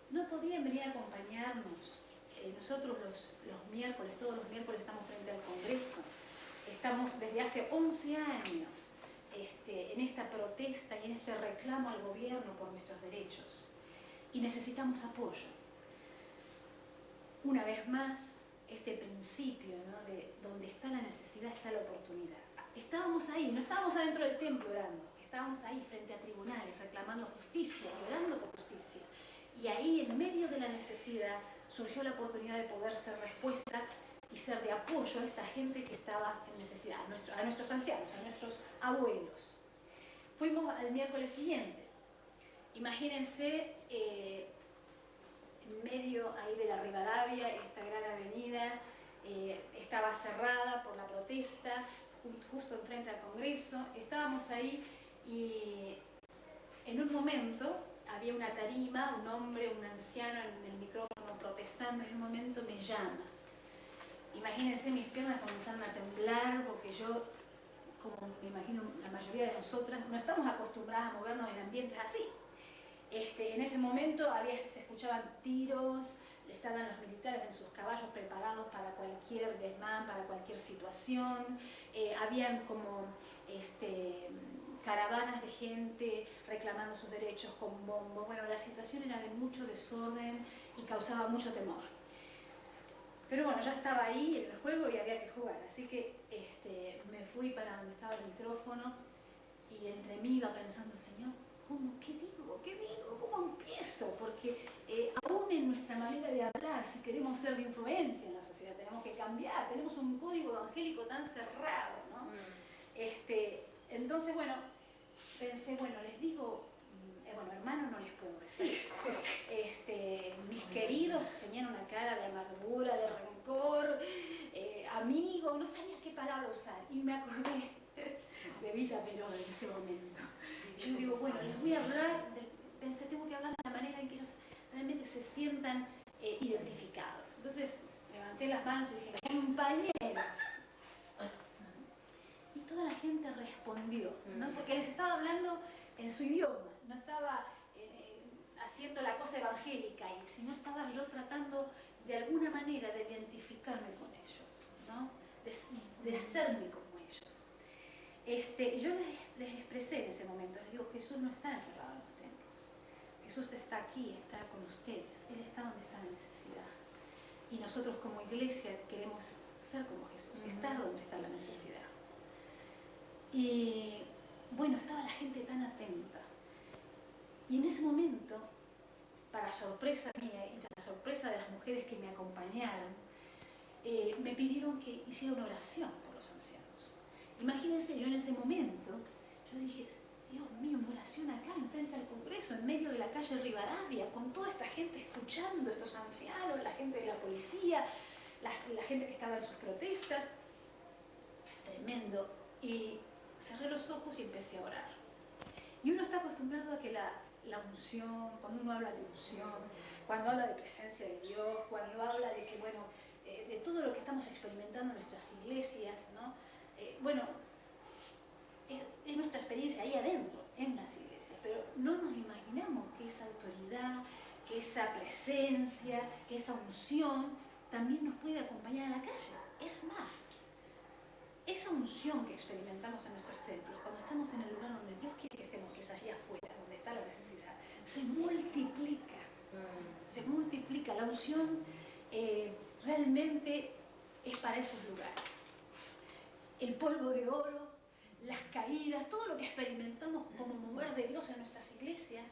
¿no podrían venir a acompañarnos? Nosotros los miércoles, todos los miércoles estamos frente al Congreso, estamos desde hace 11 años en esta protesta y en este reclamo al gobierno por nuestros derechos y necesitamos apoyo. Una vez más, este principio, ¿no?, de donde está la necesidad está la oportunidad. Estábamos ahí, no estábamos adentro del templo orando, estábamos ahí frente a tribunales reclamando justicia y orando por justicia. Y ahí, en medio de la necesidad, surgió la oportunidad de poder ser respuesta y ser de apoyo a esta gente que estaba en necesidad, a nuestros ancianos, a nuestros abuelos. Fuimos al miércoles siguiente. Imagínense, en medio ahí de la Rivadavia, esta gran avenida estaba cerrada por la protesta, justo enfrente al Congreso. Estábamos ahí y en un momento había una tarima, un hombre, un anciano en el micrófono protestando, y en un momento me llama. Imagínense, mis piernas comenzaron a temblar porque yo, como me imagino la mayoría de nosotras, no estamos acostumbradas a movernos en ambientes así. En ese momento se escuchaban tiros, estaban los militares en sus caballos preparados para cualquier desmán, para cualquier situación. Habían como caravanas de gente reclamando sus derechos con bombos. Bueno, la situación era de mucho desorden y causaba mucho temor. Pero bueno, ya estaba ahí el juego y había que jugar, así que me fui para donde estaba el micrófono y entre mí iba pensando, Señor, ¿qué digo? ¿Qué digo? ¿Cómo empiezo? Porque aún en nuestra manera de hablar, si queremos ser de influencia en la sociedad, tenemos que cambiar, tenemos un código evangélico tan cerrado, ¿no? Entonces, bueno, pensé, bueno, les digo, bueno, hermanos no les puedo decir. Mis queridos tenían una cara de amargura, de rencor, amigos, no sabía qué palabra usar. Y me acordé de Vita Perón en ese momento. Yo digo, bueno, les voy a hablar, pensé, tengo que hablar de la manera en que ellos realmente se sientan identificados. Entonces, levanté las manos y dije, compañeros. Y toda la gente respondió, ¿no? Porque les estaba hablando en su idioma, no estaba haciendo la cosa evangélica, sino estaba yo tratando de alguna manera de identificarme con ellos, ¿no? de hacerme como ellos. Yo les expresé en ese momento, les digo, Jesús no está encerrado en los templos, Jesús está aquí, está con ustedes, Él está donde está la necesidad. Y nosotros como iglesia queremos ser como Jesús, estar donde está la necesidad. Y bueno, estaba la gente tan atenta. Y en ese momento, para sorpresa mía y para sorpresa de las mujeres que me acompañaron, me pidieron que hiciera una oración por los ancianos. Imagínense, yo en ese momento, yo dije, Dios mío, una oración acá, enfrente al Congreso, en medio de la calle Rivadavia, con toda esta gente escuchando, estos ancianos, la gente de la policía, la gente que estaba en sus protestas. Tremendo. Y cerré los ojos y empecé a orar. Y uno está acostumbrado a que la unción, cuando uno habla de unción, cuando habla de presencia de Dios, cuando habla de que, bueno, de todo lo que estamos experimentando en nuestras iglesias, ¿no? Bueno, es nuestra experiencia ahí adentro, en las iglesias, pero no nos imaginamos que esa autoridad, que esa presencia, que esa unción también nos puede acompañar a la calle. Es más, esa unción que experimentamos en nuestros templos, cuando estamos en el lugar donde Dios quiere que estemos, que es allí afuera, donde está la necesidad, se multiplica. Se multiplica. La unción realmente es para esos lugares. El polvo de oro, las caídas, todo lo que experimentamos como mover de Dios en nuestras iglesias,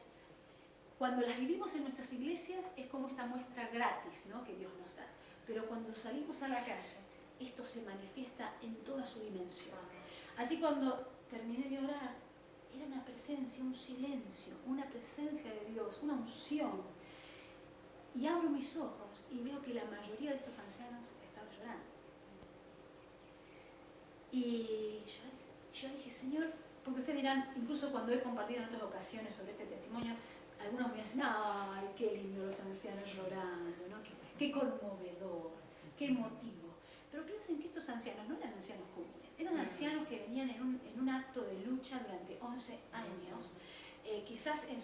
cuando las vivimos en nuestras iglesias es como esta muestra gratis, ¿no?, que Dios nos da. Pero cuando salimos a la calle, esto se manifiesta en toda su dimensión. Así cuando terminé de orar, era una presencia, un silencio, una presencia de Dios, una unción. Y abro mis ojos y veo que la mayoría de estos ancianos estaban llorando. Y yo dije, Señor, porque ustedes dirán, incluso cuando he compartido en otras ocasiones sobre este testimonio, algunos me dicen, ay, qué lindo los ancianos llorando, ¿no? Qué conmovedor, qué emotivo. Pero piensen que estos ancianos no eran ancianos comunes, eran ancianos que venían en un acto de lucha durante 11 años, quizás en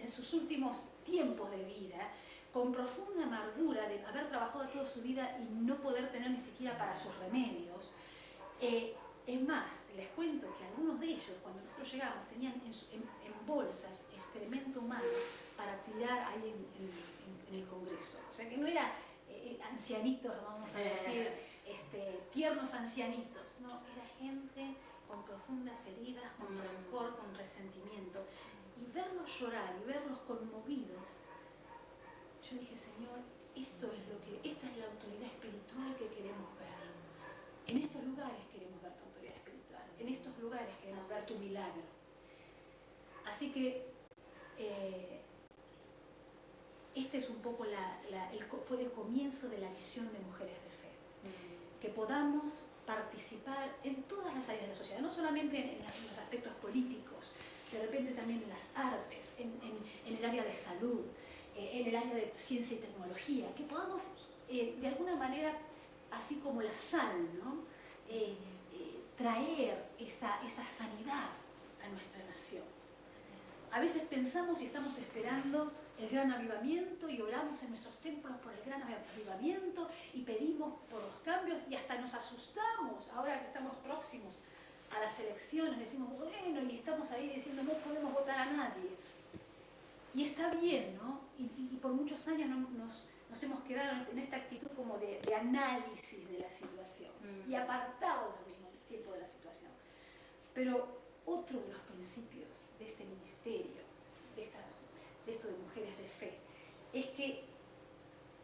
sus últimos tiempos de vida, con profunda amargura de haber trabajado toda su vida y no poder tener ni siquiera para sus remedios. Es más, les cuento que algunos de ellos, cuando nosotros llegamos, tenían en bolsas excremento humano para tirar ahí en el Congreso. O sea que no era ancianitos, vamos a decir, tiernos ancianitos, no, era gente con profundas heridas, con rencor, con resentimiento. Y verlos llorar y verlos conmovidos, yo dije, Señor, esta es la autoridad espiritual que queremos ver. En estos lugares queremos ver tu autoridad espiritual, en estos lugares queremos ver tu milagro. Así que este es un poco fue el comienzo de la visión de Mujeres de Fe. Que podamos participar en todas las áreas de la sociedad, no solamente en los aspectos políticos, de repente también en las artes, en el área de salud, en el área de ciencia y tecnología, que podamos de alguna manera, así como la sal, ¿no?, traer esa sanidad a nuestra nación. A veces pensamos y estamos esperando el gran avivamiento y oramos en nuestros templos por el gran avivamiento y pedimos por los cambios y hasta nos asustamos ahora que estamos próximos a las elecciones, decimos, bueno, y estamos ahí diciendo no podemos votar a nadie. Y está bien, ¿no? Y por muchos años nos hemos quedado en esta actitud como de análisis de la situación y apartados al mismo tiempo de la situación. Pero otro de los principios de este ministerio, de esto de Mujeres de Fe, es que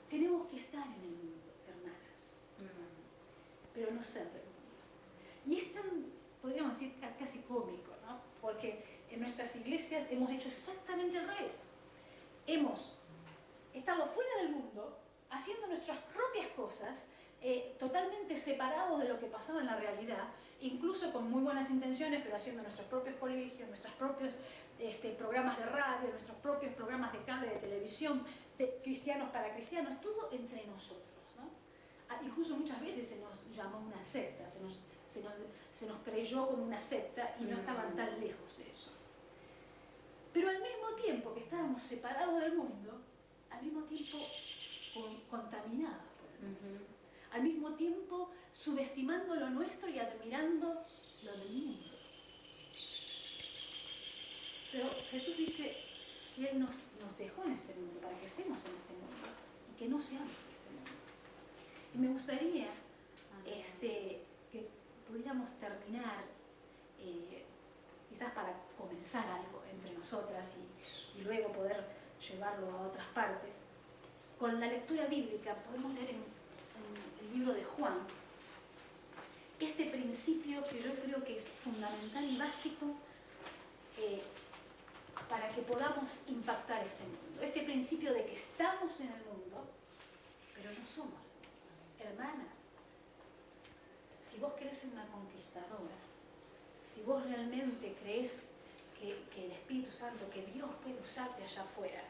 tenemos que estar en el mundo, hermanas, pero no ser del mundo. Y es tan, podríamos decir, casi cómico, ¿no? Porque en nuestras iglesias hemos hecho exactamente al revés. Hemos estado fuera del mundo, haciendo nuestras propias cosas, totalmente separados de lo que pasaba en la realidad, incluso con muy buenas intenciones, pero haciendo nuestros propios colegios, nuestros propios programas de radio, nuestros propios programas de cable, de televisión, de cristianos para cristianos, todo entre nosotros, ¿no? Incluso muchas veces se nos llamó una secta, se nos creyó como una secta y no estaban tan lejos de eso. Pero al mismo tiempo que estábamos separados del mundo, al mismo tiempo contaminados por el mundo. Al mismo tiempo subestimando lo nuestro y admirando lo del mundo. Pero Jesús dice que Él nos dejó en este mundo para que estemos en este mundo y que no seamos de este mundo. Y me gustaría que pudiéramos terminar, quizás para comenzar algo entre nosotras y luego poder llevarlo a otras partes, con la lectura bíblica. Podemos leer en el libro de Juan este principio que yo creo que es fundamental y básico para que podamos impactar este mundo. Este principio de que estamos en el mundo, pero no somos el mundo. Hermana, si vos querés ser una conquistadora, si vos realmente crees que el Espíritu Santo, que Dios puede usarte allá afuera,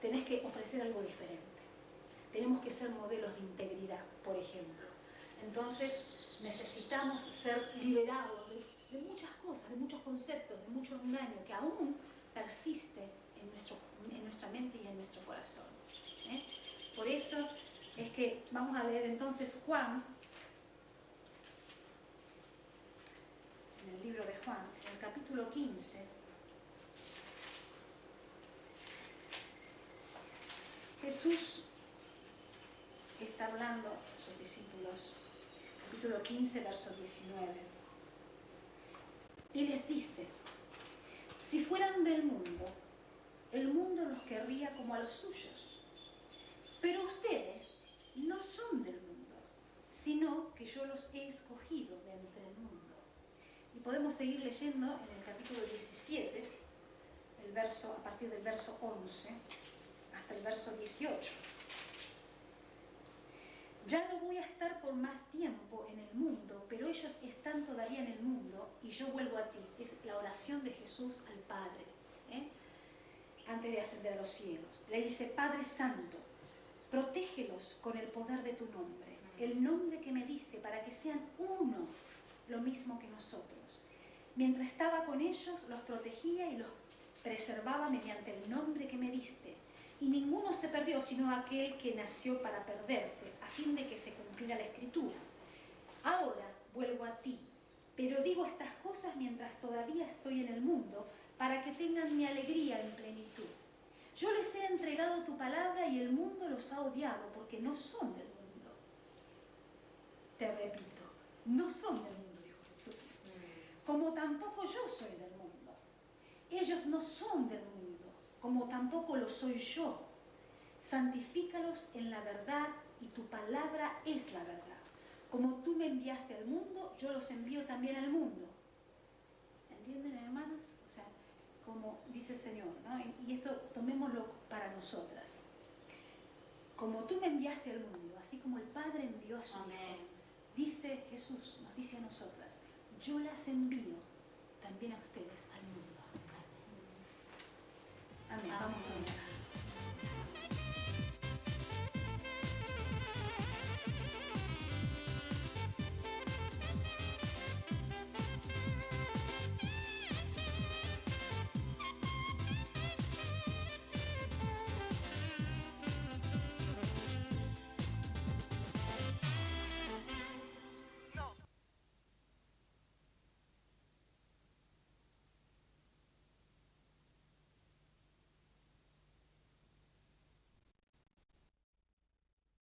tenés que ofrecer algo diferente. tenemos que ser modelos de integridad, por ejemplo. Entonces necesitamos ser liberados de muchas cosas, de muchos conceptos, de mucho engaño que aún persiste en nuestra mente y en nuestro corazón. Por eso es que vamos a leer entonces Juan, en el libro de Juan, en el capítulo 15. Jesús está hablando a sus discípulos, capítulo 15, verso 19, y les dice: si fueran del mundo, el mundo los querría como a los suyos, pero ustedes no son del mundo, sino que yo los he escogido de entre el mundo. Y podemos seguir leyendo en el capítulo 17, a partir del verso 11 hasta el verso 18. Ya no voy a estar por más tiempo en el mundo, pero ellos están todavía en el mundo y yo vuelvo a ti. Es la oración de Jesús al Padre, antes de ascender a los cielos. Le dice: Padre Santo, protégelos con el poder de tu nombre, el nombre que me diste, para que sean uno, lo mismo que nosotros. Mientras estaba con ellos, los protegía y los preservaba mediante el nombre que me diste. Y ninguno se perdió, sino aquel que nació para perderse, a fin de que se cumpliera la Escritura. Ahora vuelvo a ti, pero digo estas cosas mientras todavía estoy en el mundo, para que tengan mi alegría en plenitud. Yo les he entregado tu palabra y el mundo los ha odiado, porque no son del mundo. Te repito, no son del mundo, dijo Jesús, como tampoco yo soy del mundo. Ellos no son del mundo, como tampoco lo soy yo. Santifícalos en la verdad, y tu palabra es la verdad. Como tú me enviaste al mundo, yo los envío también al mundo. ¿Entienden, hermanas? O sea, como dice el Señor, ¿no? Y esto tomémoslo para nosotras. Como tú me enviaste al mundo, así como el Padre envió a su Hijo, dice Jesús, nos dice a nosotras: yo las envío también a ustedes al mundo. Amén. Vamos a orar.